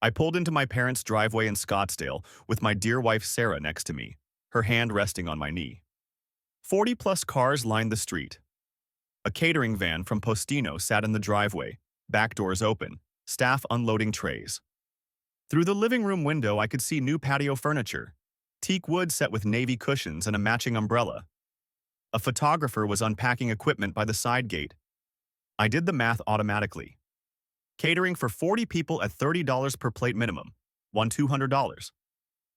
I pulled into my parents' driveway in Scottsdale with my dear wife Sarah next to me, her hand resting on my knee. 40-plus cars lined the street. A catering van from Postino sat in the driveway, back doors open, staff unloading trays. Through the living room window, I could see new patio furniture, teak wood set with navy cushions and a matching umbrella. A photographer was unpacking equipment by the side gate. I did the math automatically. Catering for 40 people at $30 per plate minimum, $200.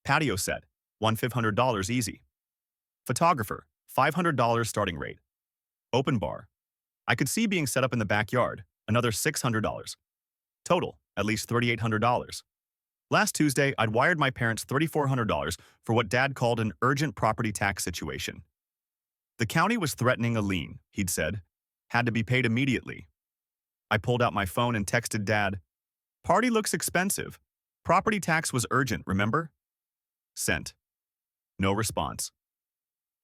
Patio set, $500 easy. Photographer, $500 starting rate. Open bar. I could see being set up in the backyard, another $600. Total, at least $3,800. Last Tuesday, I'd wired my parents $3,400 for what Dad called an urgent property tax situation. The county was threatening a lien, he'd said. Had to be paid immediately. I pulled out my phone and texted Dad. Party looks expensive. Property tax was urgent, remember? Sent. No response.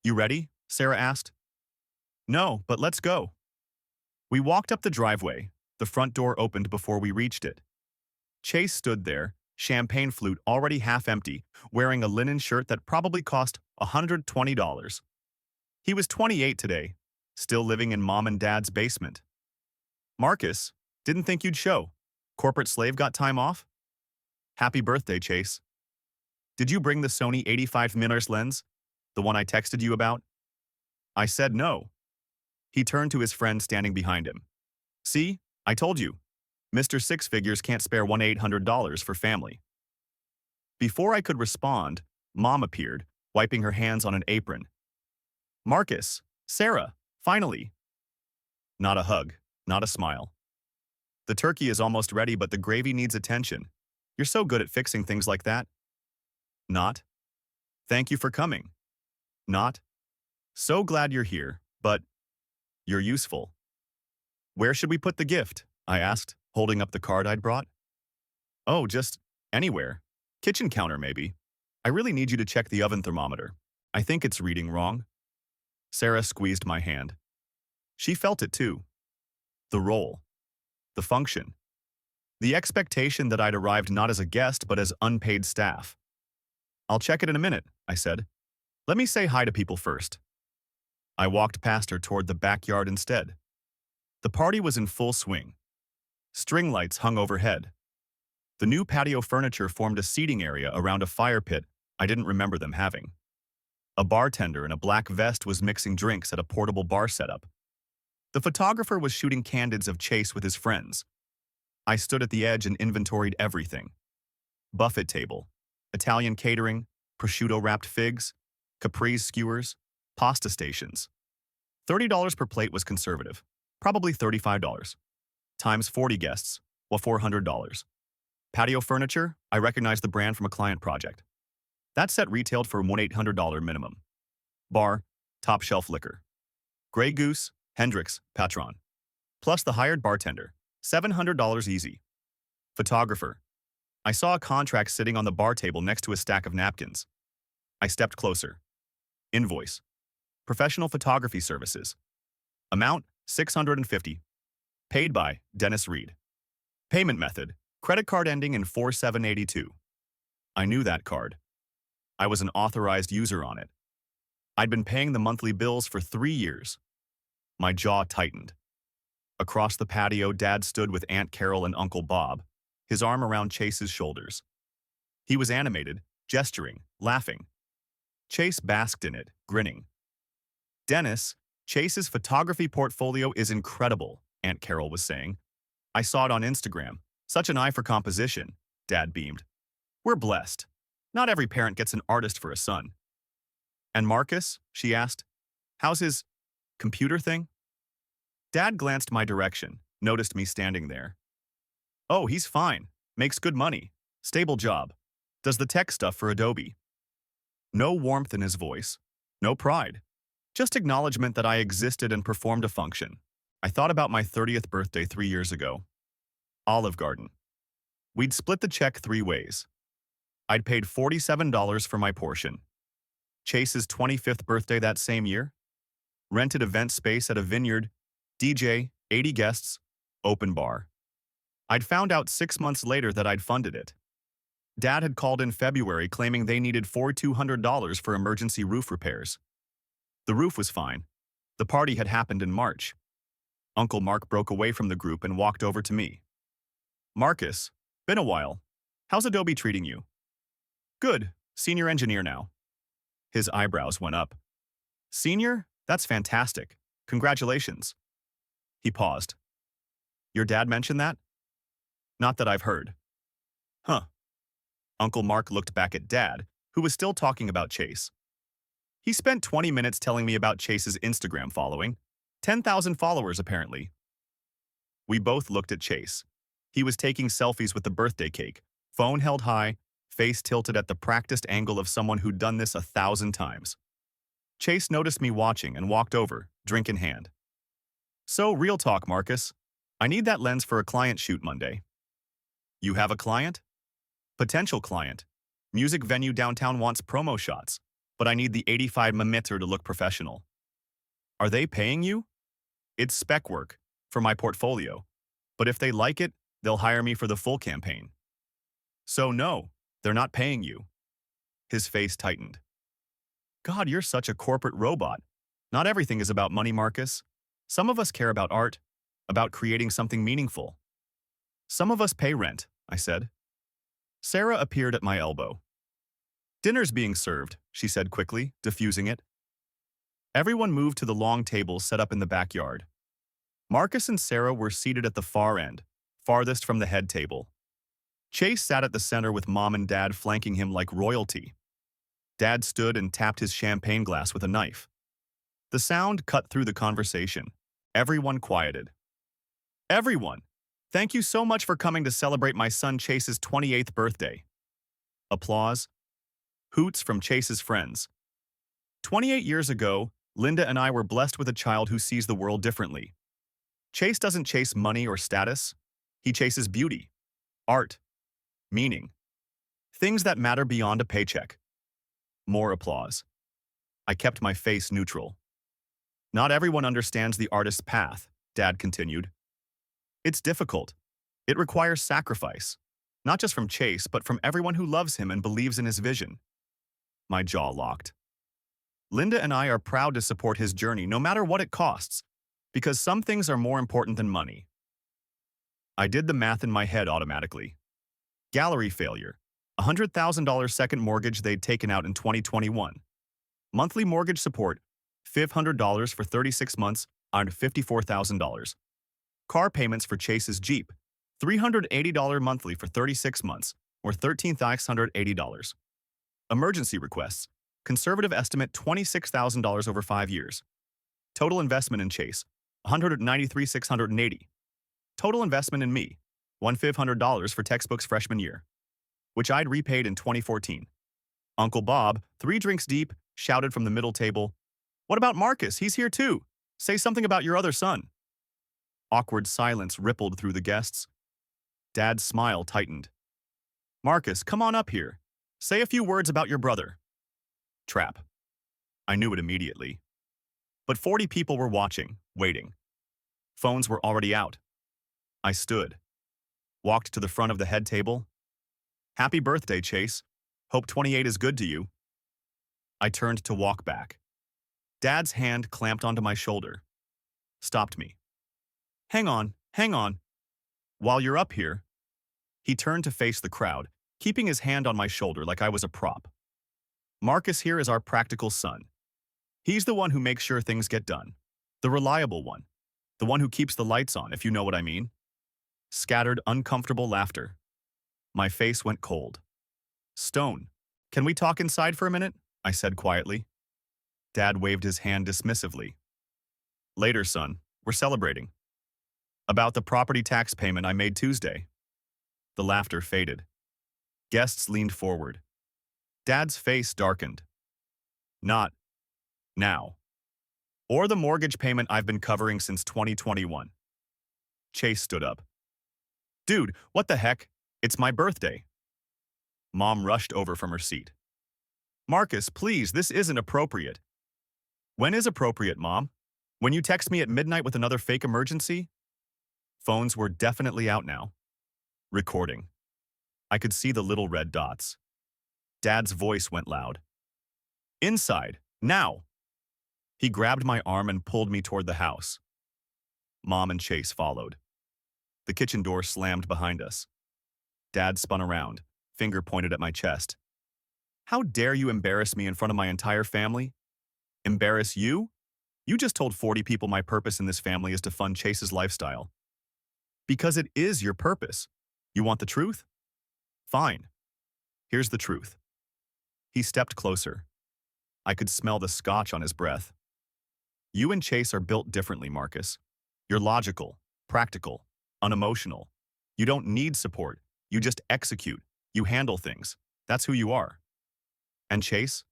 You ready? Sarah asked. No, but let's go. We walked up the driveway. The front door opened before we reached it. Chase stood there, champagne flute already half empty, wearing a linen shirt that probably cost $120. He was 28 today, still living in Mom and Dad's basement. Marcus, didn't think you'd show. Corporate slave got time off? Happy birthday, Chase. Did you bring the Sony 85mm lens? The one I texted you about? I said no. He turned to his friend standing behind him. See, I told you. Mr. Six Figures can't spare $1,800 for family. Before I could respond, Mom appeared, wiping her hands on an apron. Marcus, Sarah, finally. Not a hug, not a smile. The turkey is almost ready, but the gravy needs attention. You're so good at fixing things like that. Not. Thank you for coming. Not. So glad you're here, but you're useful. Where should we put the gift? I asked, holding up the card I'd brought. Oh, just anywhere. Kitchen counter, maybe. I really need you to check the oven thermometer. I think it's reading wrong. Sarah squeezed my hand. She felt it too. The role. The function. The expectation that I'd arrived not as a guest but as unpaid staff. I'll check it in a minute, I said. Let me say hi to people first. I walked past her toward the backyard instead. The party was in full swing. String lights hung overhead. The new patio furniture formed a seating area around a fire pit I didn't remember them having. A bartender in a black vest was mixing drinks at a portable bar setup. The photographer was shooting candids of Chase with his friends. I stood at the edge and inventoried everything. Buffet table, Italian catering, prosciutto-wrapped figs, caprese skewers, pasta stations. $30 per plate was conservative, probably $35. Times 40 guests, $400. Patio furniture, I recognized the brand from a client project. That set retailed for $1,800 minimum. Bar, top shelf liquor. Grey Goose, Hendrix, Patron. Plus the hired bartender, $700 easy. Photographer. I saw a contract sitting on the bar table next to a stack of napkins. I stepped closer. Invoice. Professional photography services. Amount, $650. Paid by Dennis Reed. Payment method, credit card ending in 4782. I knew that card. I was an authorized user on it. I'd been paying the monthly bills for 3 years. My jaw tightened. Across the patio, Dad stood with Aunt Carol and Uncle Bob, his arm around Chase's shoulders. He was animated, gesturing, laughing. Chase basked in it, grinning. Dennis, Chase's photography portfolio is incredible, Aunt Carol was saying. I saw it on Instagram. Such an eye for composition, Dad beamed. We're blessed. Not every parent gets an artist for a son. And Marcus? She asked. How's his computer thing? Dad glanced my direction, noticed me standing there. Oh, he's fine. Makes good money. Stable job. Does the tech stuff for Adobe. No warmth in his voice. No pride. Just acknowledgement that I existed and performed a function. I thought about my 30th birthday 3 years ago. Olive Garden. We'd split the check 3 ways. I'd paid $47 for my portion. Chase's 25th birthday that same year. Rented event space at a vineyard. DJ, 80 guests, open bar. I'd found out 6 months later that I'd funded it. Dad had called in February claiming they needed $4,200 for emergency roof repairs. The roof was fine. The party had happened in March. Uncle Mark broke away from the group and walked over to me. Marcus, been a while. How's Adobe treating you? Good, senior engineer now. His eyebrows went up. Senior? That's fantastic. Congratulations. He paused. Your dad mentioned that? Not that I've heard. Huh. Uncle Mark looked back at Dad, who was still talking about Chase. He spent 20 minutes telling me about Chase's Instagram following. 10,000 followers, apparently. We both looked at Chase. He was taking selfies with the birthday cake, phone held high, face tilted at the practiced angle of someone who'd done this 1,000 times. Chase noticed me watching and walked over, drink in hand. So, real talk, Marcus. I need that lens for a client shoot Monday. You have a client? Potential client. Music venue downtown wants promo shots, but I need the 85mm to look professional. Are they paying you? It's spec work, for my portfolio. But if they like it, they'll hire me for the full campaign. So no, they're not paying you. His face tightened. God, you're such a corporate robot. Not everything is about money, Marcus. Some of us care about art, about creating something meaningful. Some of us pay rent, I said. Sarah appeared at my elbow. Dinner's being served, she said quickly, diffusing it. Everyone moved to the long table set up in the backyard. Marcus and Sarah were seated at the far end, farthest from the head table. Chase sat at the center with Mom and Dad flanking him like royalty. Dad stood and tapped his champagne glass with a knife. The sound cut through the conversation. Everyone quieted. Everyone! Thank you so much for coming to celebrate my son Chase's 28th birthday. Applause. Hoots from Chase's friends. 28 years ago, Linda and I were blessed with a child who sees the world differently. Chase doesn't chase money or status. He chases beauty, art, meaning. Things that matter beyond a paycheck. More applause. I kept my face neutral. Not everyone understands the artist's path, Dad continued. It's difficult. It requires sacrifice, not just from Chase, but from everyone who loves him and believes in his vision. My jaw locked. Linda and I are proud to support his journey no matter what it costs, because some things are more important than money. I did the math in my head automatically. Gallery failure, $100,000 second mortgage they'd taken out in 2021. Monthly mortgage support, $500 for 36 months on $54,000. Car payments for Chase's Jeep, $380 monthly for 36 months, or $13,680. Emergency requests, conservative estimate $26,000 over 5 years. Total investment in Chase, $193,680. Total investment in me, $1,500 for textbooks freshman year, which I'd repaid in 2014. Uncle Bob, 3 drinks deep, shouted from the middle table, "What about Marcus? He's here too. Say something about your other son." Awkward silence rippled through the guests. Dad's smile tightened. "Marcus, come on up here. Say a few words about your brother." Trap. I knew it immediately. But 40 people were watching, waiting. Phones were already out. I stood. Walked to the front of the head table. "Happy birthday, Chase. Hope 28 is good to you." I turned to walk back. Dad's hand clamped onto my shoulder. Stopped me. Hang on. While you're up here." He turned to face the crowd, keeping his hand on my shoulder like I was a prop. "Marcus here is our practical son. He's the one who makes sure things get done. The reliable one. The one who keeps the lights on, if you know what I mean." Scattered, uncomfortable laughter. My face went cold. "Stone, can we talk inside for a minute?" I said quietly. Dad waved his hand dismissively. "Later, son. We're celebrating." "About the property tax payment I made Tuesday." The laughter faded. Guests leaned forward. Dad's face darkened. "Not now. Or the mortgage payment I've been covering since 2021. Chase stood up. "Dude, what the heck? It's my birthday." Mom rushed over from her seat. "Marcus, please, this isn't appropriate." "When is appropriate, Mom? When you text me at midnight with another fake emergency?" Phones were definitely out now. Recording. I could see the little red dots. Dad's voice went loud. Inside, now! He grabbed my arm and pulled me toward the house. Mom and Chase followed. The kitchen door slammed behind us. Dad spun around, finger pointed at my chest. How dare you embarrass me in front of my entire family? Embarrass you? You just told 40 people my purpose in this family is to fund Chase's lifestyle. Because it is your purpose. You want the truth? Fine. Here's the truth. He stepped closer. I could smell the scotch on his breath. You and Chase are built differently, Marcus. You're logical, practical, unemotional. You don't need support. You just execute. You handle things. That's who you are. And Chase?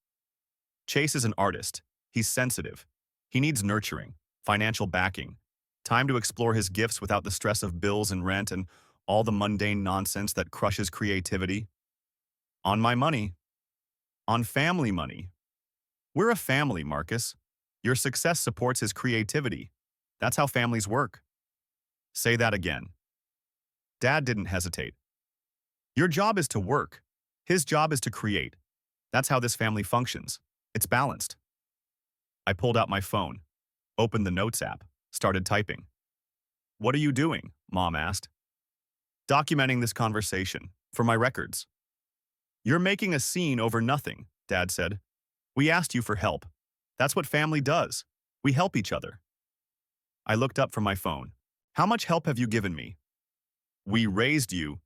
Chase is an artist. He's sensitive. He needs nurturing, financial backing, time to explore his gifts without the stress of bills and rent and all the mundane nonsense that crushes creativity. On my money. On family money. We're a family, Marcus. Your success supports his creativity. That's how families work. Say that again. Dad didn't hesitate. Your job is to work. His job is to create. That's how this family functions. It's balanced. I pulled out my phone, opened the Notes app, started typing. What are you doing? Mom asked. Documenting this conversation, for my records. You're making a scene over nothing, Dad said. We asked you for help. That's what family does. We help each other. I looked up from my phone. How much help have you given me? We raised you.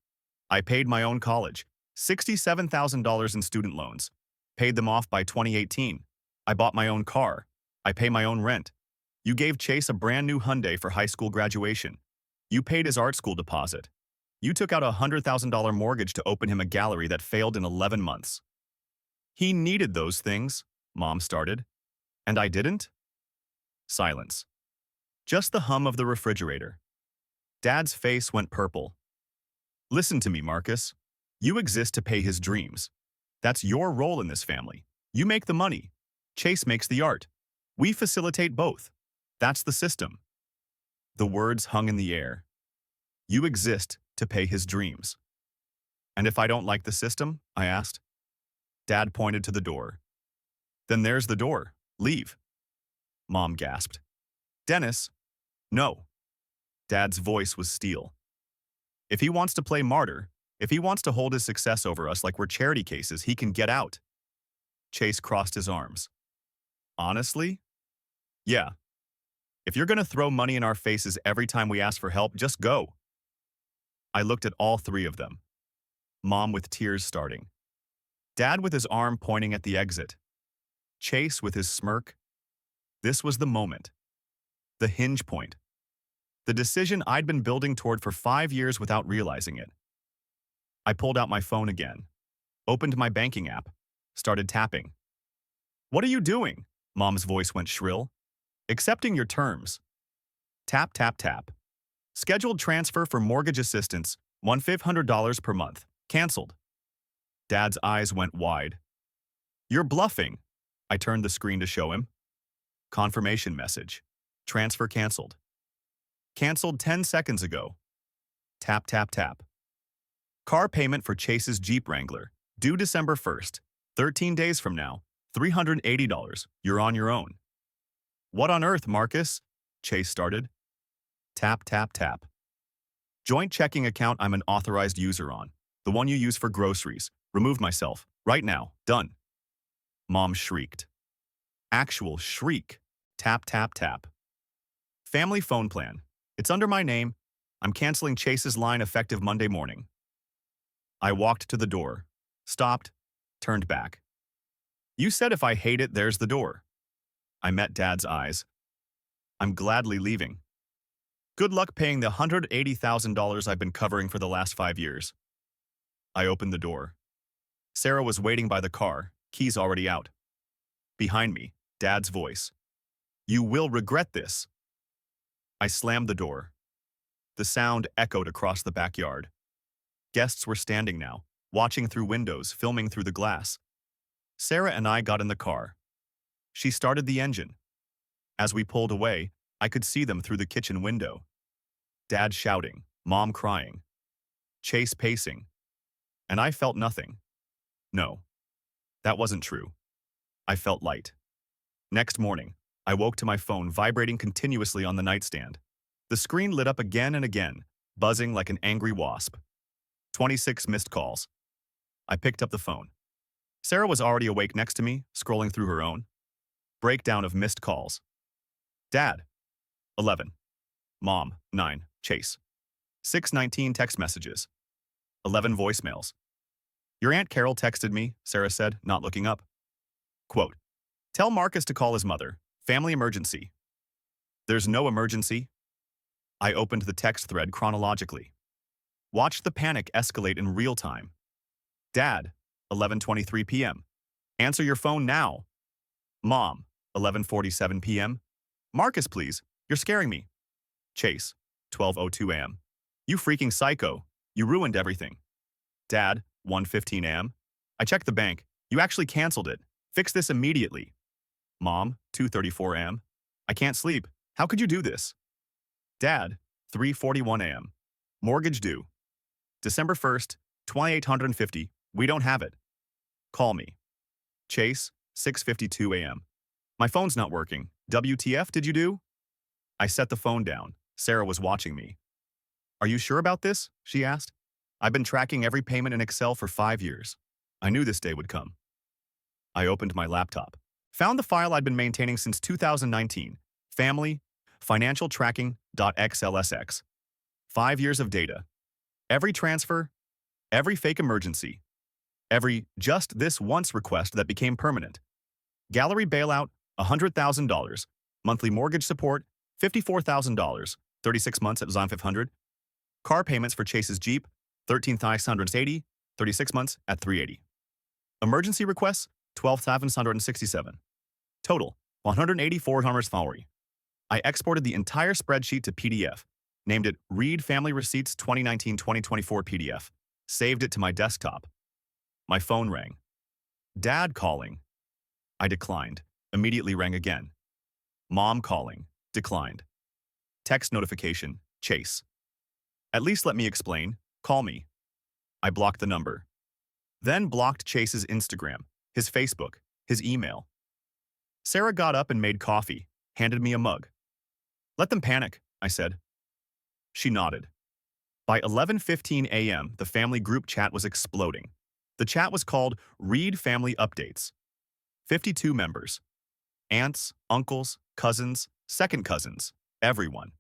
I paid my own college, $67,000 in student loans. Paid them off by 2018. I bought my own car. I pay my own rent. You gave Chase a brand new Hyundai for high school graduation. You paid his art school deposit. You took out a $100,000 mortgage to open him a gallery that failed in 11 months. He needed those things, Mom started. And I didn't? Silence. Just the hum of the refrigerator. Dad's face went purple. Listen to me, Marcus. You exist to pay his dreams. That's your role in this family. You make the money. Chase makes the art. We facilitate both. That's the system. The words hung in the air. You exist to pay his dreams. And if I don't like the system? I asked. Dad pointed to the door. Then there's the door. Leave. Mom gasped. Dennis. No. Dad's voice was steel. If he wants to play martyr, if he wants to hold his success over us like we're charity cases, he can get out. Chase crossed his arms. Honestly? Yeah. If you're going to throw money in our faces every time we ask for help, just go. I looked at all three of them. Mom with tears starting. Dad with his arm pointing at the exit. Chase with his smirk. This was the moment. The hinge point. The decision I'd been building toward for 5 years without realizing it. I pulled out my phone again, opened my banking app, started tapping. What are you doing? Mom's voice went shrill. Accepting your terms. Tap, tap, tap. Scheduled transfer for mortgage assistance, $1,500 per month. Canceled. Dad's eyes went wide. You're bluffing. I turned the screen to show him. Confirmation message. Transfer canceled. Canceled 10 seconds ago. Tap, tap, tap. Car payment for Chase's Jeep Wrangler. Due December 1st. 13 days from now. $380. You're on your own. What on earth, Marcus? Chase started. Tap, tap, tap. Joint checking account I'm an authorized user on. The one you use for groceries. Remove myself. Right now. Done. Mom shrieked. Actual shriek. Tap, tap, tap. Family phone plan. It's under my name. I'm canceling Chase's line effective Monday morning. I walked to the door, stopped, turned back. You said if I hate it, there's the door. I met Dad's eyes. I'm gladly leaving. Good luck paying the $180,000 I've been covering for the last 5 years. I opened the door. Sarah was waiting by the car, keys already out. Behind me, Dad's voice. You will regret this. I slammed the door. The sound echoed across the backyard. Guests were standing now, watching through windows, filming through the glass. Sarah and I got in the car. She started the engine. As we pulled away, I could see them through the kitchen window. Dad shouting, Mom crying. Chase pacing. And I felt nothing. No, that wasn't true. I felt light. Next morning, I woke to my phone vibrating continuously on the nightstand. The screen lit up again and again, buzzing like an angry wasp. 26 missed calls. I picked up the phone. Sarah was already awake next to me, scrolling through her own. Breakdown of missed calls. Dad, 11. Mom, 9. Chase. 6:19 text messages. 11 voicemails. Your Aunt Carol texted me, Sarah said, not looking up. Quote, tell Marcus to call his mother. Family emergency. There's no emergency. I opened the text thread chronologically. Watched the panic escalate in real time. Dad, 11:23 p.m. Answer your phone now. Mom, 11:47 p.m. Marcus, please. You're scaring me. Chase, 12:02 a.m. You freaking psycho. You ruined everything. Dad, 1:15 a.m. I checked the bank. You actually canceled it. Fix this immediately. Mom, 2:34 a.m. I can't sleep. How could you do this? Dad, 3:41 a.m. Mortgage due. December 1st, 2850. We don't have it. Call me. Chase, 6:52 a.m. My phone's not working. WTF did you do? I set the phone down. Sarah was watching me. Are you sure about this? She asked. I've been tracking every payment in Excel for 5 years. I knew this day would come. I opened my laptop. Found the file I'd been maintaining since 2019. Family, financial tracking.xlsx. 5 years of data. Every transfer, every fake emergency, every just this once request that became permanent. Gallery bailout, $100,000. Monthly mortgage support, $54,000. 36 months at Zon 500. Car payments for Chase's Jeep, $13,680. 36 months at $380. Emergency requests, $12,767. Total, $184. I exported the entire spreadsheet to PDF, named it Read Family Receipts 2019-2024 PDF, saved it to my desktop. My phone rang. Dad calling. I declined. Immediately rang again. Mom calling. Declined. Text notification. Chase. At least let me explain. Call me. I blocked the number. Then blocked Chase's Instagram, his Facebook, his email. Sarah got up and made coffee, handed me a mug. Let them panic, I said. She nodded. By 11:15 a.m., the family group chat was exploding. The chat was called Read Family Updates. 52 members. Aunts, uncles, cousins, second cousins, everyone.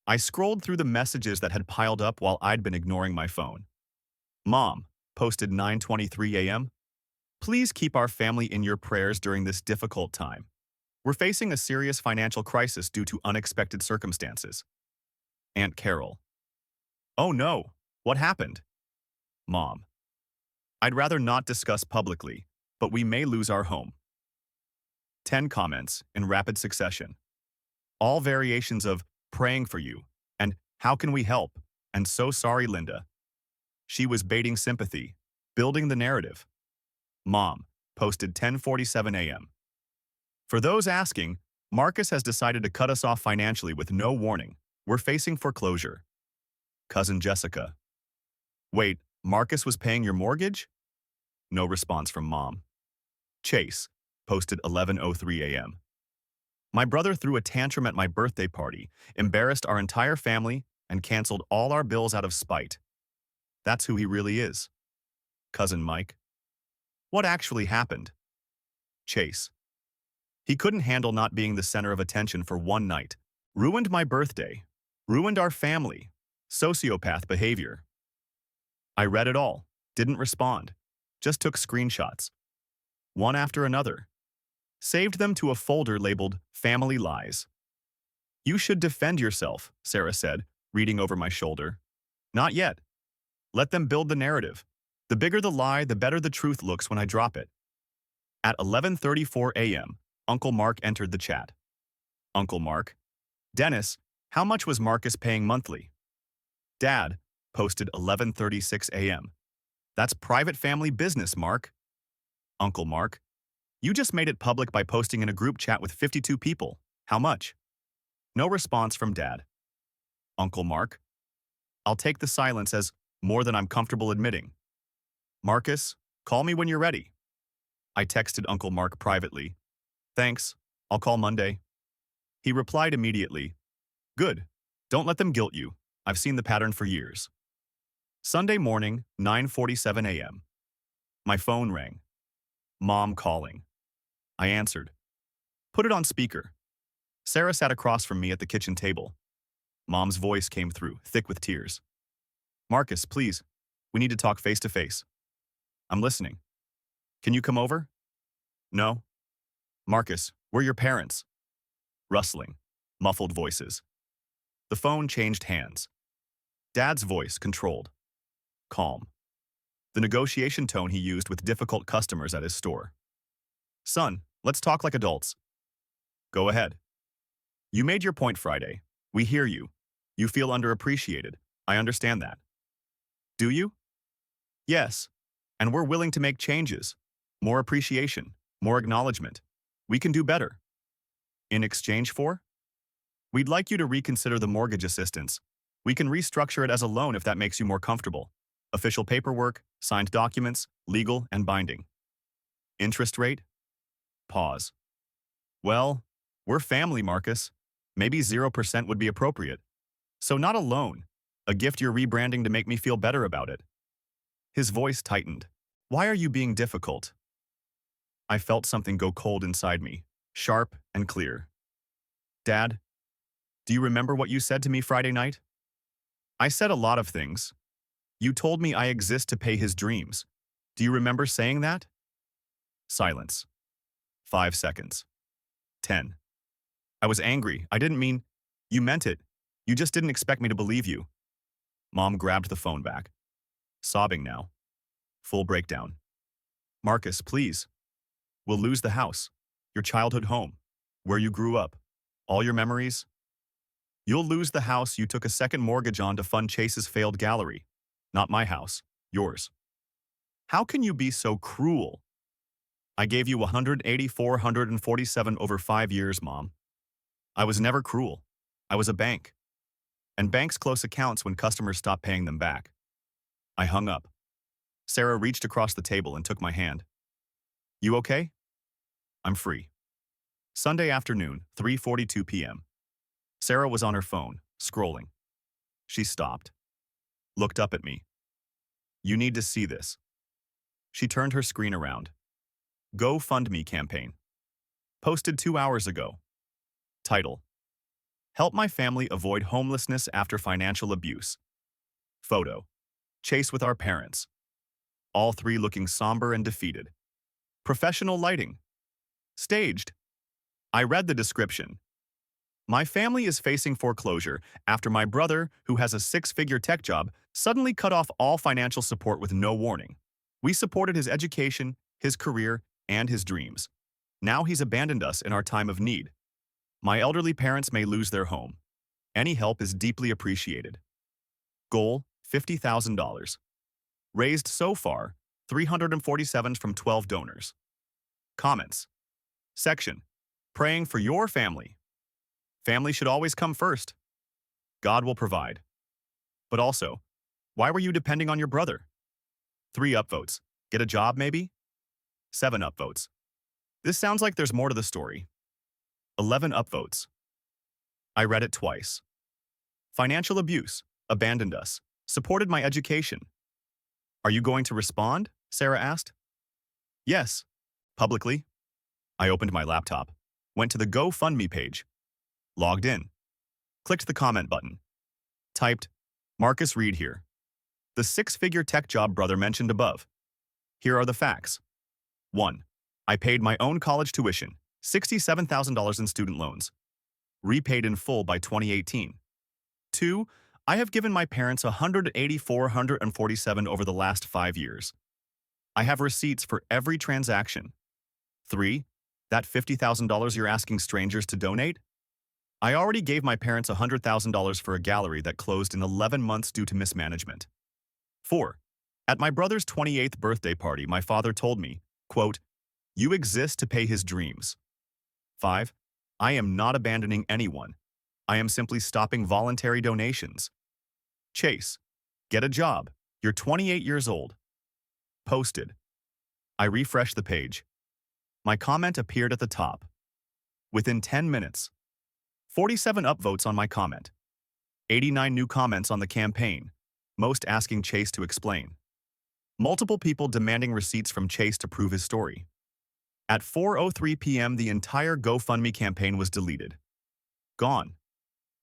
I scrolled through the messages that had piled up while I'd been ignoring my phone. Mom posted 9:23 a.m. Please keep our family in your prayers during this difficult time. We're facing a serious financial crisis due to unexpected circumstances. Aunt Carol. Oh no, what happened? Mom. I'd rather not discuss publicly, but we may lose our home. 10 comments in rapid succession. All variations of praying for you and how can we help and so sorry, Linda. She was baiting sympathy, building the narrative. Mom posted 10:47 a.m. For those asking, Marcus has decided to cut us off financially with no warning. We're facing foreclosure. Cousin Jessica. Wait, Marcus was paying your mortgage? No response from Mom. Chase posted 11:03 a.m. My brother threw a tantrum at my birthday party, embarrassed our entire family, and canceled all our bills out of spite. That's who he really is. Cousin Mike. What actually happened? Chase. He couldn't handle not being the center of attention for one night. Ruined my birthday. Ruined our family. Sociopath behavior. I read it all. Didn't respond. Just took screenshots. One after another. Saved them to a folder labeled Family Lies. You should defend yourself, Sarah said, reading over my shoulder. Not yet. Let them build the narrative. The bigger the lie, the better the truth looks when I drop it. At 11:34 a.m., Uncle Mark entered the chat. Uncle Mark. Dennis, how much was Marcus paying monthly? Dad posted 11:36 a.m. That's private family business, Mark. Uncle Mark. You just made it public by posting in a group chat with 52 people. How much? No response from Dad. Uncle Mark. I'll take the silence as more than I'm comfortable admitting. Marcus, call me when you're ready. I texted Uncle Mark privately. Thanks, I'll call Monday. He replied immediately. Good. Don't let them guilt you. I've seen the pattern for years. Sunday morning, 9:47 a.m. My phone rang. Mom calling. I answered. Put it on speaker. Sarah sat across from me at the kitchen table. Mom's voice came through, thick with tears. Marcus, please. We need to talk face to face. I'm listening. Can you come over? No. Marcus, we're your parents. Rustling. Muffled voices. The phone changed hands. Dad's voice controlled. Calm. The negotiation tone he used with difficult customers at his store. Son, let's talk like adults. Go ahead. You made your point Friday. We hear you. You feel underappreciated. I understand that. Do you? Yes. And we're willing to make changes. More appreciation. More acknowledgement. We can do better. In exchange for? We'd like you to reconsider the mortgage assistance. We can restructure it as a loan if that makes you more comfortable. Official paperwork, signed documents, legal and binding. Interest rate? Pause. Well, we're family, Marcus. Maybe 0% would be appropriate. So not a loan. A gift you're rebranding to make me feel better about it. His voice tightened. Why are you being difficult? I felt something go cold inside me, sharp and clear. Dad, do you remember what you said to me Friday night? I said a lot of things. You told me I exist to pay his dreams. Do you remember saying that? Silence. 5 seconds. 10. I was angry. I didn't mean. You meant it. You just didn't expect me to believe you. Mom grabbed the phone back. Sobbing now. Full breakdown. Marcus, please. We'll lose the house. Your childhood home. Where you grew up. All your memories. You'll lose the house you took a second mortgage on to fund Chase's failed gallery. Not my house. Yours. How can you be so cruel? I gave you 184,147 over 5 years, Mom. I was never cruel. I was a bank. And banks close accounts when customers stop paying them back. I hung up. Sarah reached across the table and took my hand. You okay? I'm free. Sunday afternoon, 3:42 p.m. Sarah was on her phone, scrolling. She stopped. Looked up at me. You need to see this. She turned her screen around. GoFundMe campaign. Posted 2 hours ago. Title: Help my family avoid homelessness after financial abuse. Photo: Chase with our parents. All three looking somber and defeated. Professional lighting. Staged. I read the description. My family is facing foreclosure after my brother, who has a 6-figure tech job, suddenly cut off all financial support with no warning. We supported his education, his career, and his dreams. Now he's abandoned us in our time of need. My elderly parents may lose their home. Any help is deeply appreciated. Goal: $50,000. Raised so far, 347 from 12 donors. Comments. Section: Praying for your family. Family should always come first. God will provide. But also, why were you depending on your brother? 3 upvotes. Get a job, maybe? 7 upvotes. This sounds like there's more to the story. 11 upvotes. I read it twice. Financial abuse. Abandoned us. Supported my education. Are you going to respond? Sarah asked. Yes. Publicly. I opened my laptop. Went to the GoFundMe page. Logged in. Clicked the comment button. Typed, Marcus Reed here. The 6-figure tech job brother mentioned above. Here are the facts. 1. I paid my own college tuition, $67,000 in student loans. Repaid in full by 2018. 2. I have given my parents 184,147 over the last 5 years. I have receipts for every transaction. 3. That $50,000 you're asking strangers to donate? I already gave my parents $100,000 for a gallery that closed in 11 months due to mismanagement. 4. At my brother's 28th birthday party, my father told me, quote, "You exist to pay his dreams." 5. I am not abandoning anyone. I am simply stopping voluntary donations. Chase, get a job. You're 28 years old. Posted. I refreshed the page. My comment appeared at the top. Within 10 minutes. 47 upvotes on my comment. 89 new comments on the campaign, most asking Chase to explain. Multiple people demanding receipts from Chase to prove his story. At 4:03 p.m., the entire GoFundMe campaign was deleted. Gone.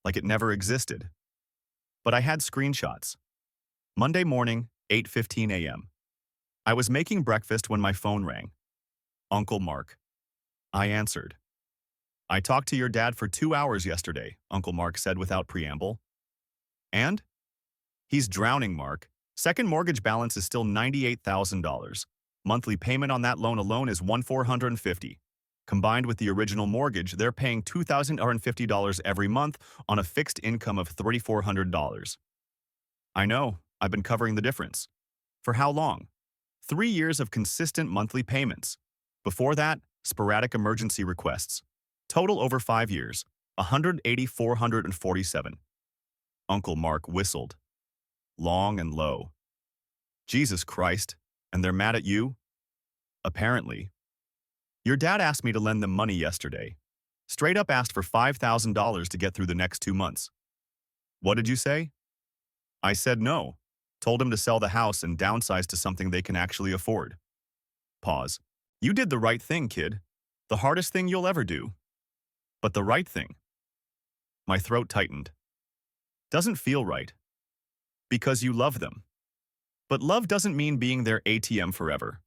Like it never existed. But I had screenshots. Monday morning, 8:15 a.m. I was making breakfast when my phone rang. Uncle Mark. I answered. I talked to your dad for 2 hours yesterday, Uncle Mark said without preamble. And? He's drowning, Mark. Second mortgage balance is still $98,000. Monthly payment on that loan alone is $1,450. Combined with the original mortgage, they're paying $2,050 every month on a fixed income of $3,400. I know, I've been covering the difference. For how long? 3 years of consistent monthly payments. Before that, sporadic emergency requests. Total over 5 years, $180,447. Uncle Mark whistled. Long and low. Jesus Christ, and they're mad at you? Apparently. Your dad asked me to lend them money yesterday. Straight up asked for $5,000 to get through the next 2 months. What did you say? I said no. Told him to sell the house and downsize to something they can actually afford. Pause. You did the right thing, kid. The hardest thing you'll ever do. But the right thing. My throat tightened. Doesn't feel right. Because you love them. But love doesn't mean being their ATM forever.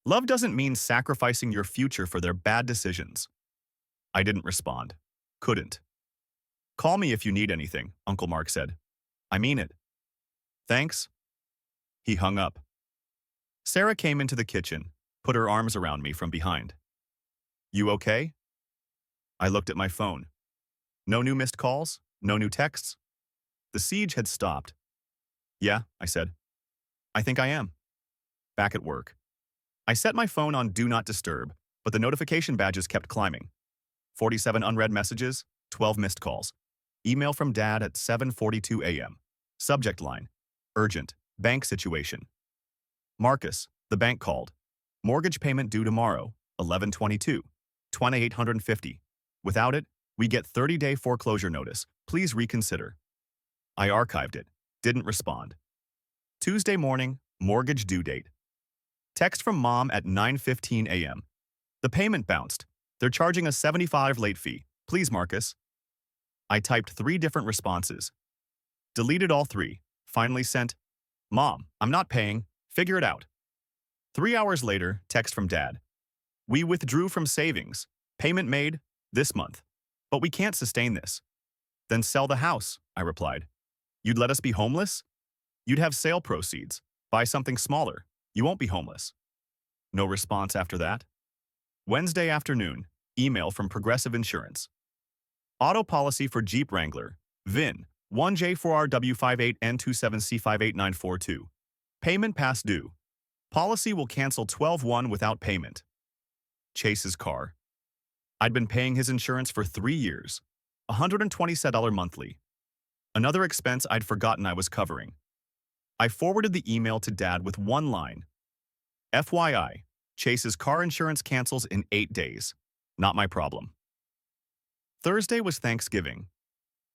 Love doesn't mean sacrificing your future for their bad decisions. I didn't respond. Couldn't. Call me if you need anything, Uncle Mark said. I mean it. Thanks. He hung up. Sarah came into the kitchen, put her arms around me from behind. You okay? I looked at my phone. No new missed calls? No new texts? The siege had stopped. Yeah, I said. I think I am. Back at work. I set my phone on Do Not Disturb, but the notification badges kept climbing. 47 unread messages, 12 missed calls. Email from Dad at 7:42 a.m. Subject line. Urgent. Bank situation. Marcus, the bank called. Mortgage payment due tomorrow, 11/22, $2,850. Without it, we get 30-day foreclosure notice. Please reconsider. I archived it. Didn't respond. Tuesday morning, mortgage due date. Text from Mom at 9:15 a.m. The payment bounced. They're charging a $75 late fee. Please, Marcus. I typed 3 different responses. Deleted all 3. Finally sent, Mom, I'm not paying. Figure it out. 3 hours later, text from Dad. We withdrew from savings. Payment made this month. But we can't sustain this. Then sell the house, I replied. You'd let us be homeless? You'd have sale proceeds. Buy something smaller. You won't be homeless. No response after that. Wednesday afternoon, email from Progressive Insurance. Auto policy for Jeep Wrangler, VIN 1J4RW58N27C58942. Payment past due. Policy will cancel 12/1 without payment. Chase's car. I'd been paying his insurance for 3 years, $127 monthly. Another expense I'd forgotten I was covering. I forwarded the email to Dad with one line. FYI, Chase's car insurance cancels in 8 days. Not my problem. Thursday was Thanksgiving.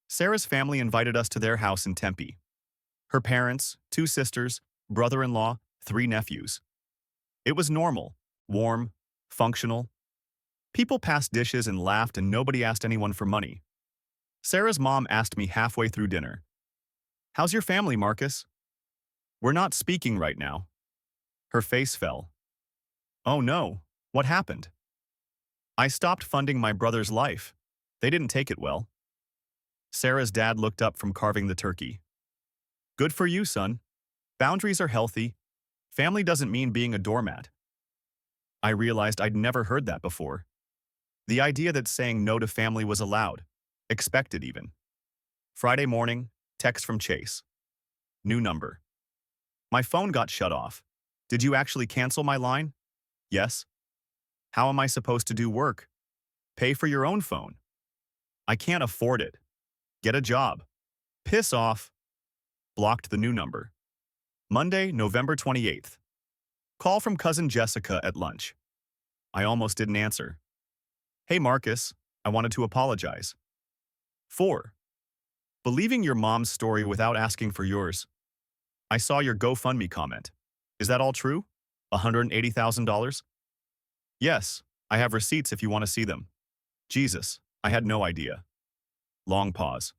Sarah's family invited us to their house in Tempe. Her parents, 2 sisters, brother-in-law, 3 nephews. It was normal, warm, functional. People passed dishes and laughed and nobody asked anyone for money. Sarah's mom asked me halfway through dinner, "How's your family, Marcus?" "We're not speaking right now." Her face fell. "Oh no, what happened?" "I stopped funding my brother's life. They didn't take it well." Sarah's dad looked up from carving the turkey. "Good for you, son. Boundaries are healthy. Family doesn't mean being a doormat." I realized I'd never heard that before. The idea that saying no to family was allowed, expected even. Friday morning, text from Chase. New number. My phone got shut off. Did you actually cancel my line? Yes. How am I supposed to do work? Pay for your own phone. I can't afford it. Get a job. Piss off. Blocked the new number. Monday, November 28th. Call from cousin Jessica at lunch. I almost didn't answer. Hey Marcus, I wanted to apologize. 4. Believing your mom's story without asking for yours. I saw your GoFundMe comment. Is that all true? $180,000? Yes, I have receipts if you want to see them. Jesus, I had no idea. Long pause.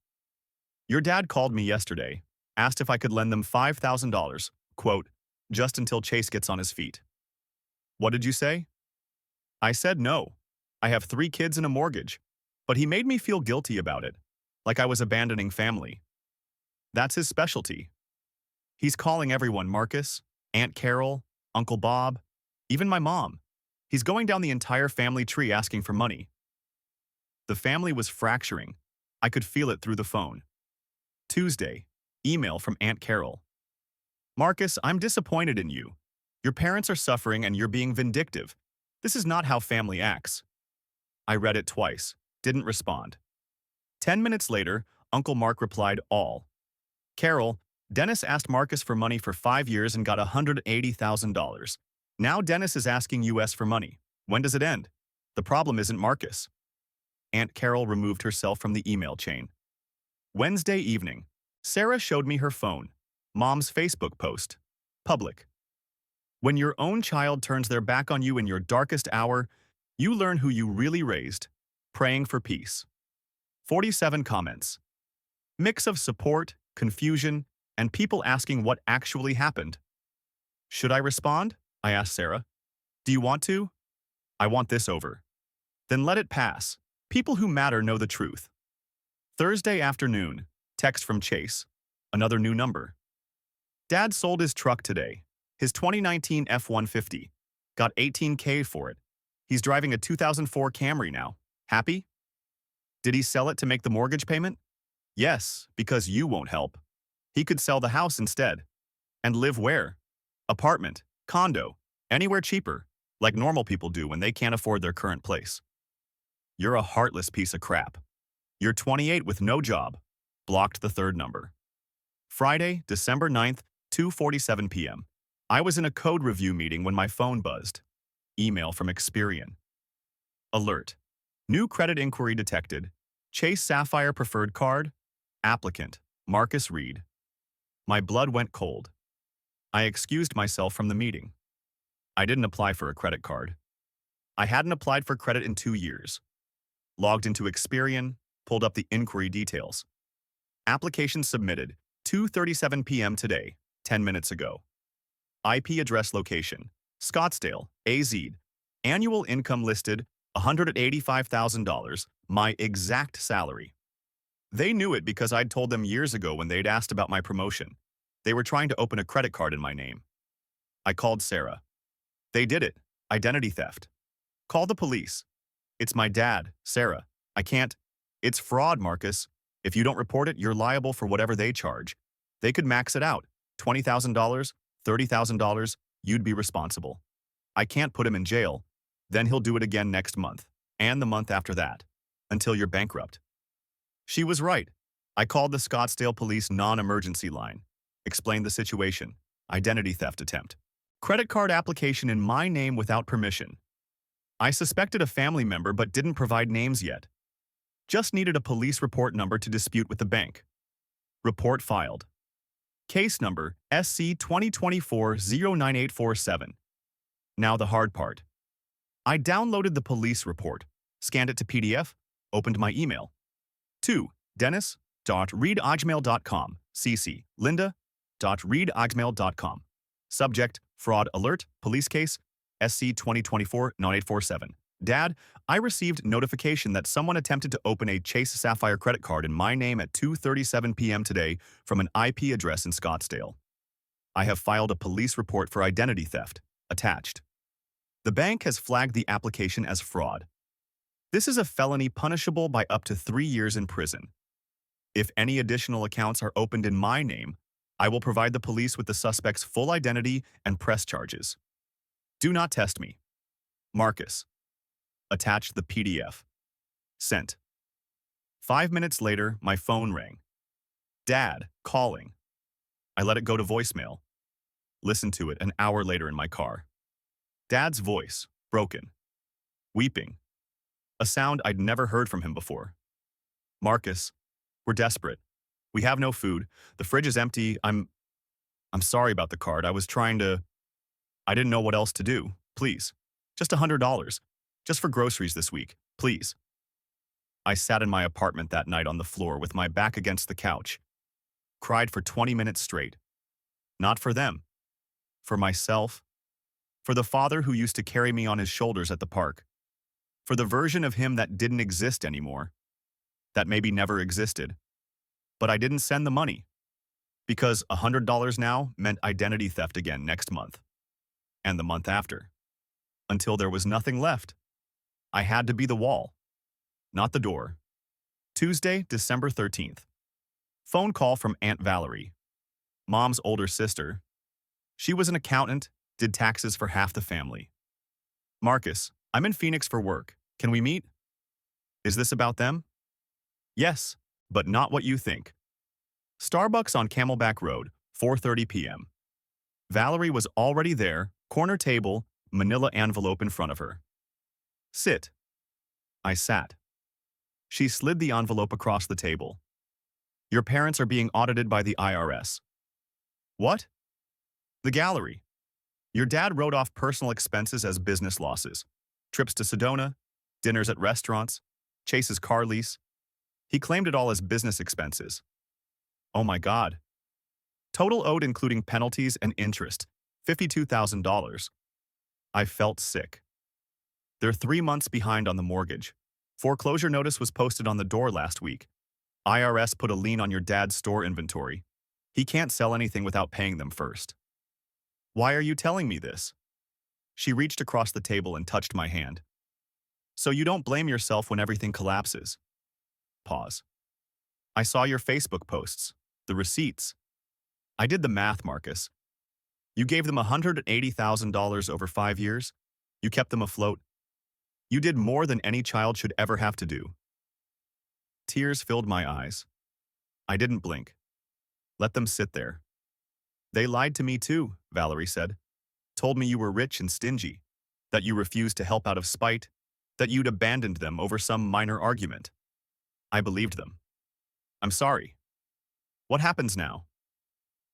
Your dad called me yesterday, asked if I could lend them $5,000, quote, just until Chase gets on his feet. What did you say? I said no. I have 3 kids and a mortgage, but he made me feel guilty about it, like I was abandoning family. That's his specialty. He's calling everyone Marcus, Aunt Carol, Uncle Bob, even my mom. He's going down the entire family tree asking for money. The family was fracturing. I could feel it through the phone. Tuesday, email from Aunt Carol. Marcus, I'm disappointed in you. Your parents are suffering and you're being vindictive. This is not how family acts. I read it twice, didn't respond. 10 minutes later, Uncle Mark replied all. Carol, Dennis asked Marcus for money for 5 years and got $180,000. Now Dennis is asking US for money. When does it end? The problem isn't Marcus. Aunt Carol removed herself from the email chain. Wednesday evening, Sarah showed me her phone. Mom's Facebook post. Public. When your own child turns their back on you in your darkest hour, you learn who you really raised. Praying for peace. 47 comments. Mix of support, confusion, and people asking what actually happened. Should I respond? I asked Sarah. Do you want to? I want this over. Then let it pass. People who matter know the truth. Thursday afternoon, text from Chase. Another new number. Dad sold his truck today. His 2019 F-150. Got $18K for it. He's driving a 2004 Camry now. Happy? Did he sell it to make the mortgage payment? Yes, because you won't help. He could sell the house instead. And live where? Apartment, condo, anywhere cheaper, like normal people do when they can't afford their current place. You're a heartless piece of crap. You're 28 with no job. Blocked the 3rd number. Friday, December 9th, 2:47 p.m. I was in a code review meeting when my phone buzzed. Email from Experian. Alert. New credit inquiry detected. Chase Sapphire Preferred Card. Applicant, Marcus Reed. My blood went cold. I excused myself from the meeting. I didn't apply for a credit card. I hadn't applied for credit in 2 years. Logged into Experian, pulled up the inquiry details. Application submitted, 2:37 p.m. today, 10 minutes ago. IP address location, Scottsdale, AZ. Annual income listed, $185,000, my exact salary. They knew it because I'd told them years ago when they'd asked about my promotion. They were trying to open a credit card in my name. I called Sarah. They did it. Identity theft. Call the police. It's my dad, Sarah. I can't. It's fraud, Marcus. If you don't report it, you're liable for whatever they charge. They could max it out. $20,000, $30,000, you'd be responsible. I can't put him in jail. Then he'll do it again next month, and the month after that, until you're bankrupt. She was right. I called the Scottsdale Police non-emergency line. Explained the situation. Identity theft attempt. Credit card application in my name without permission. I suspected a family member but didn't provide names yet. Just needed a police report number to dispute with the bank. Report filed. Case number SC 2024-09847. Now the hard part. I downloaded the police report, scanned it to PDF, opened my email. 2. Dennis.read@gmail.com. CC. Linda.read@gmail.com. Subject, fraud alert, police case, SC 2024-9847. Dad, I received notification that someone attempted to open a Chase Sapphire credit card in my name at 2:37 p.m. today from an IP address in Scottsdale. I have filed a police report for identity theft. Attached. The bank has flagged the application as fraud. This is a felony punishable by up to 3 years in prison. If any additional accounts are opened in my name, I will provide the police with the suspect's full identity and press charges. Do not test me. Marcus. Attached the PDF. Sent. 5 minutes later, my phone rang. Dad, calling. I let it go to voicemail. Listened to it an hour later in my car. Dad's voice, broken, weeping, a sound I'd never heard from him before. Marcus, we're desperate. We have no food. The fridge is empty. I'm sorry about the card. I didn't know what else to do. Please. Just $100. Just for groceries this week. Please. I sat in my apartment that night on the floor with my back against the couch. Cried for 20 minutes straight. Not for them. For myself. For the father who used to carry me on his shoulders at the park. For the version of him that didn't exist anymore. That maybe never existed. But I didn't send the money. Because $100 now meant identity theft again next month. And the month after. Until there was nothing left. I had to be the wall. Not the door. Tuesday, December 13th. Phone call from Aunt Valerie. Mom's older sister. She was an accountant, did taxes for half the family. Marcus, I'm in Phoenix for work. Can we meet? Is this about them? Yes, but not what you think. Starbucks on Camelback Road, 4:30 p.m. Valerie was already there, corner table, manila envelope in front of her. Sit. I sat. She slid the envelope across the table. Your parents are being audited by the IRS. What? The gallery. Your dad wrote off personal expenses as business losses. Trips to Sedona, dinners at restaurants, Chase's car lease. He claimed it all as business expenses. Oh my God. Total owed including penalties and interest, $52,000. I felt sick. They're 3 months behind on the mortgage. Foreclosure notice was posted on the door last week. IRS put a lien on your dad's store inventory. He can't sell anything without paying them first. Why are you telling me this? She reached across the table and touched my hand. So you don't blame yourself when everything collapses. Pause. I saw your Facebook posts, the receipts. I did the math, Marcus. You gave them $180,000 over 5 years. You kept them afloat. You did more than any child should ever have to do. Tears filled my eyes. I didn't blink. Let them sit there. They lied to me too, Valerie said. Told me you were rich and stingy, that you refused to help out of spite, that you'd abandoned them over some minor argument. I believed them. I'm sorry. What happens now?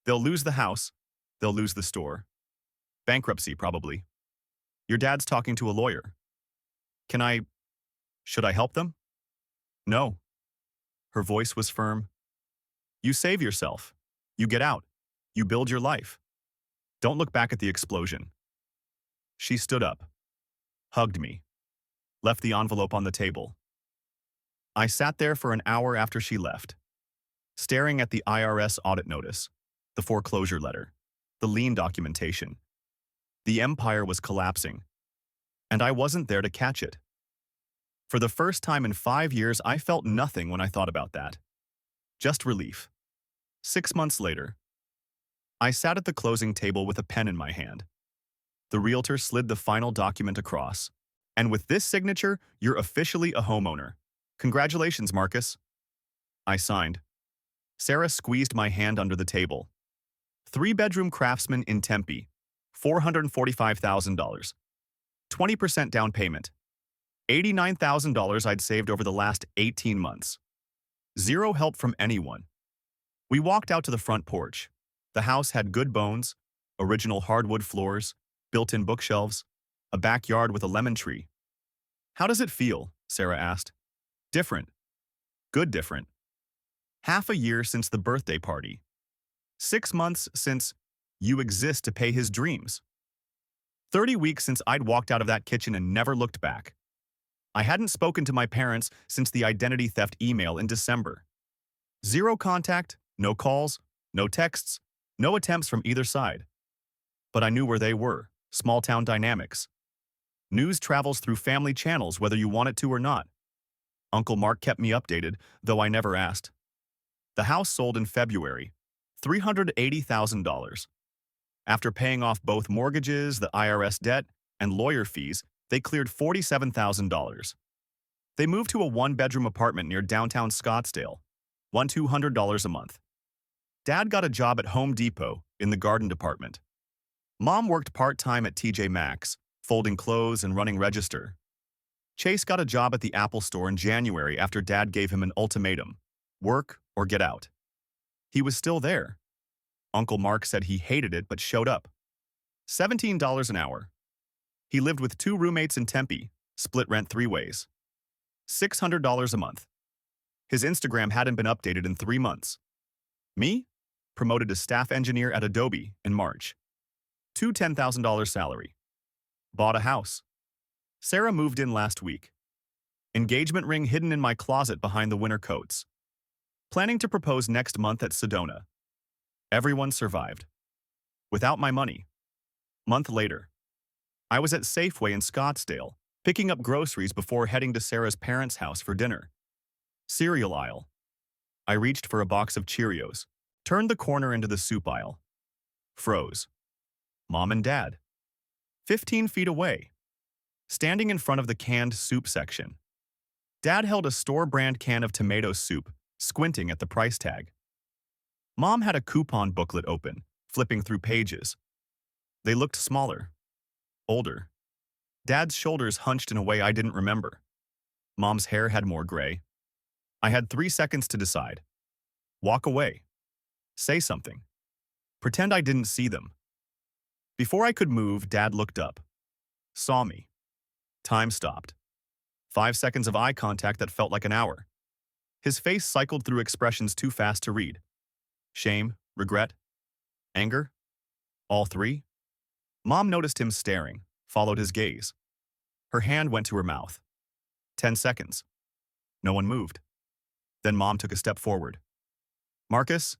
They'll lose the house. They'll lose the store. Bankruptcy, probably. Your dad's talking to a lawyer. Should I help them? No. Her voice was firm. You save yourself. You get out. You build your life. Don't look back at the explosion. She stood up, hugged me, left the envelope on the table. I sat there for an hour after she left, staring at the IRS audit notice, the foreclosure letter, the lien documentation. The empire was collapsing, and I wasn't there to catch it. For the first time in 5 years, I felt nothing when I thought about that. Just relief. 6 months later, I sat at the closing table with a pen in my hand. The realtor slid the final document across. And with this signature, you're officially a homeowner. Congratulations, Marcus. I signed. Sarah squeezed my hand under the table. 3-bedroom craftsman in Tempe, $445,000. 20% down payment. $89,000 I'd saved over the last 18 months. Zero help from anyone. We walked out to the front porch. The house had good bones, original hardwood floors, built-in bookshelves, a backyard with a lemon tree. How does it feel? Sarah asked. Different. Good different. Half a year since the birthday party. 6 months since you exist to pay his dreams. 30 weeks since I'd walked out of that kitchen and never looked back. I hadn't spoken to my parents since the identity theft email in December. Zero contact, no calls, no texts, no attempts from either side. But I knew where they were, small-town dynamics. News travels through family channels whether you want it to or not. Uncle Mark kept me updated, though I never asked. The house sold in February, $380,000. After paying off both mortgages, the IRS debt, and lawyer fees, they cleared $47,000. They moved to a 1-bedroom apartment near downtown Scottsdale, $200 a month. Dad got a job at Home Depot in the garden department. Mom worked part-time at TJ Maxx, folding clothes and running register. Chase got a job at the Apple Store in January after Dad gave him an ultimatum: work or get out. He was still there. Uncle Mark said he hated it but showed up. $17 an hour. He lived with 2 roommates in Tempe, split rent 3 ways. $600 a month. His Instagram hadn't been updated in 3 months. Me? Promoted to staff engineer at Adobe in March. $10,000 salary. Bought a house. Sarah moved in last week. Engagement ring hidden in my closet behind the winter coats. Planning to propose next month at Sedona. Everyone survived. Without my money. Month later. I was at Safeway in Scottsdale, picking up groceries before heading to Sarah's parents' house for dinner. Cereal aisle. I reached for a box of Cheerios, turned the corner into the soup aisle. Froze. Mom and Dad. 15 feet away. Standing in front of the canned soup section. Dad held a store-brand can of tomato soup, squinting at the price tag. Mom had a coupon booklet open, flipping through pages. They looked smaller. Older. Dad's shoulders hunched in a way I didn't remember. Mom's hair had more gray. I had 3 seconds to decide. Walk away. Say something. Pretend I didn't see them. Before I could move, Dad looked up. Saw me. Time stopped. 5 seconds of eye contact that felt like an hour. His face cycled through expressions too fast to read. Shame, regret, anger, all 3. Mom noticed him staring, followed his gaze. Her hand went to her mouth. 10 seconds. No one moved. Then Mom took a step forward. Marcus?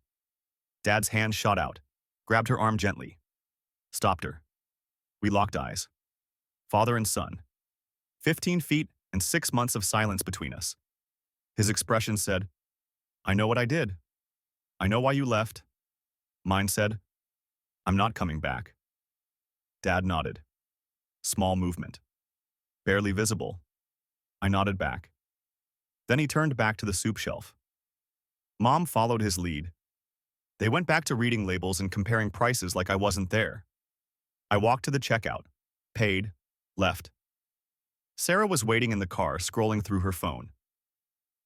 Dad's hand shot out, grabbed her arm gently. Stopped her. We locked eyes. Father and son. 15 feet and 6 months of silence between us. His expression said, I know what I did. I know why you left. Mine said, I'm not coming back. Dad nodded. Small movement. Barely visible. I nodded back. Then he turned back to the soup shelf. Mom followed his lead. They went back to reading labels and comparing prices like I wasn't there. I walked to the checkout, paid, left. Sarah was waiting in the car, scrolling through her phone.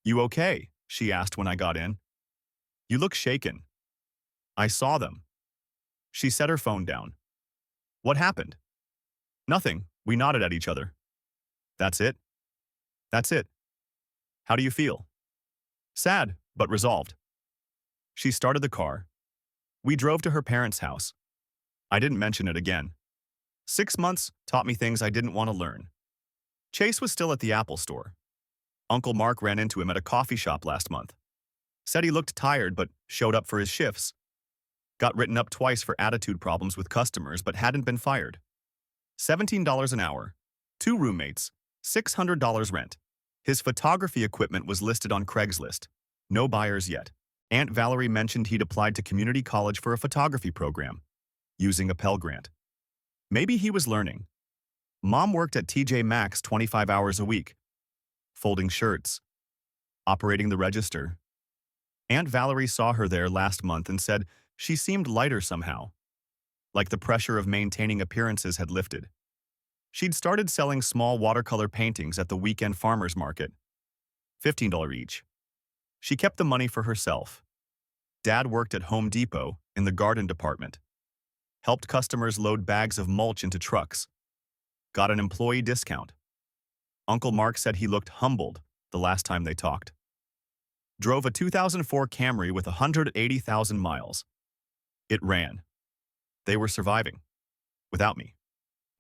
You okay? She asked when I got in. You look shaken. I saw them. She set her phone down. What happened? Nothing. We nodded at each other. That's it? That's it. How do you feel? Sad, but resolved. She started the car. We drove to her parents' house. I didn't mention it again. 6 months taught me things I didn't want to learn. Chase was still at the Apple Store. Uncle Mark ran into him at a coffee shop last month. Said he looked tired but showed up for his shifts. Got written up twice for attitude problems with customers but hadn't been fired. $17 an hour. 2 roommates. $600 rent. His photography equipment was listed on Craigslist. No buyers yet. Aunt Valerie mentioned he'd applied to community college for a photography program, using a Pell Grant. Maybe he was learning. Mom worked at TJ Maxx 25 hours a week, folding shirts, operating the register. Aunt Valerie saw her there last month and said she seemed lighter somehow, like the pressure of maintaining appearances had lifted. She'd started selling small watercolor paintings at the weekend farmers market, $15 each. She kept the money for herself. Dad worked at Home Depot in the garden department, helped customers load bags of mulch into trucks, got an employee discount. Uncle Mark said he looked humbled the last time they talked. Drove a 2004 Camry with 180,000 miles. It ran. They were surviving. Without me.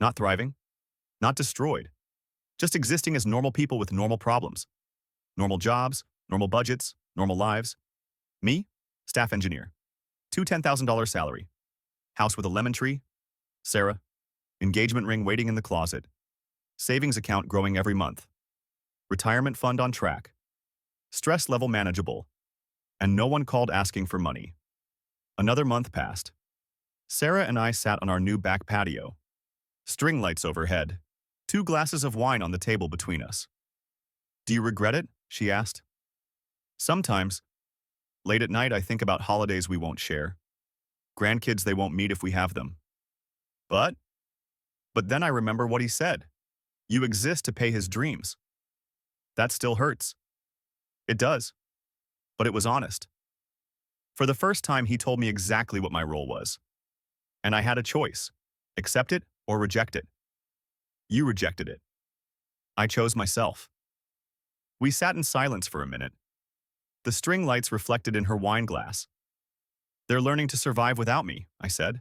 Not thriving. Not destroyed. Just existing as normal people with normal problems. Normal jobs, normal budgets, normal lives. Me? Staff engineer. $10,000 salary. House with a lemon tree. Sarah. Engagement ring waiting in the closet. Savings account growing every month. Retirement fund on track. Stress level manageable. And no one called asking for money. Another month passed. Sarah and I sat on our new back patio. String lights overhead. 2 glasses of wine on the table between us. Do you regret it? She asked. Sometimes. Late at night I think about holidays we won't share. Grandkids they won't meet if we have them. But But then I remember what he said. You exist to pay his dreams. That still hurts. It does. But it was honest. For the first time, he told me exactly what my role was. And I had a choice. Accept it or reject it. You rejected it. I chose myself. We sat in silence for a minute. The string lights reflected in her wine glass. They're learning to survive without me, I said.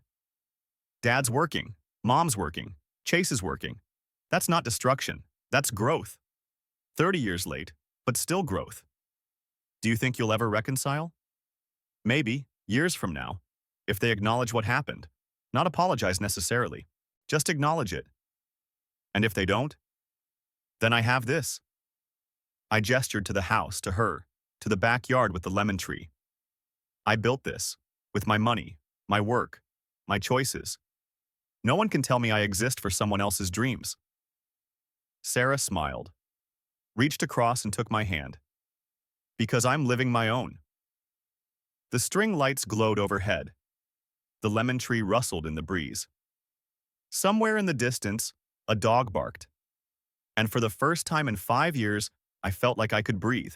Dad's working. Mom's working. Chase is working. That's not destruction. That's growth. 30 years late, but still growth. Do you think you'll ever reconcile? Maybe, years from now, if they acknowledge what happened. Not apologize necessarily. Just acknowledge it. And if they don't, then I have this. I gestured to the house, to her, to the backyard with the lemon tree. I built this, with my money, my work, my choices. No one can tell me I exist for someone else's dreams. Sarah smiled, reached across and took my hand. Because I'm living my own. The string lights glowed overhead. The lemon tree rustled in the breeze. Somewhere in the distance, a dog barked. And for the first time in 5 years, I felt like I could breathe.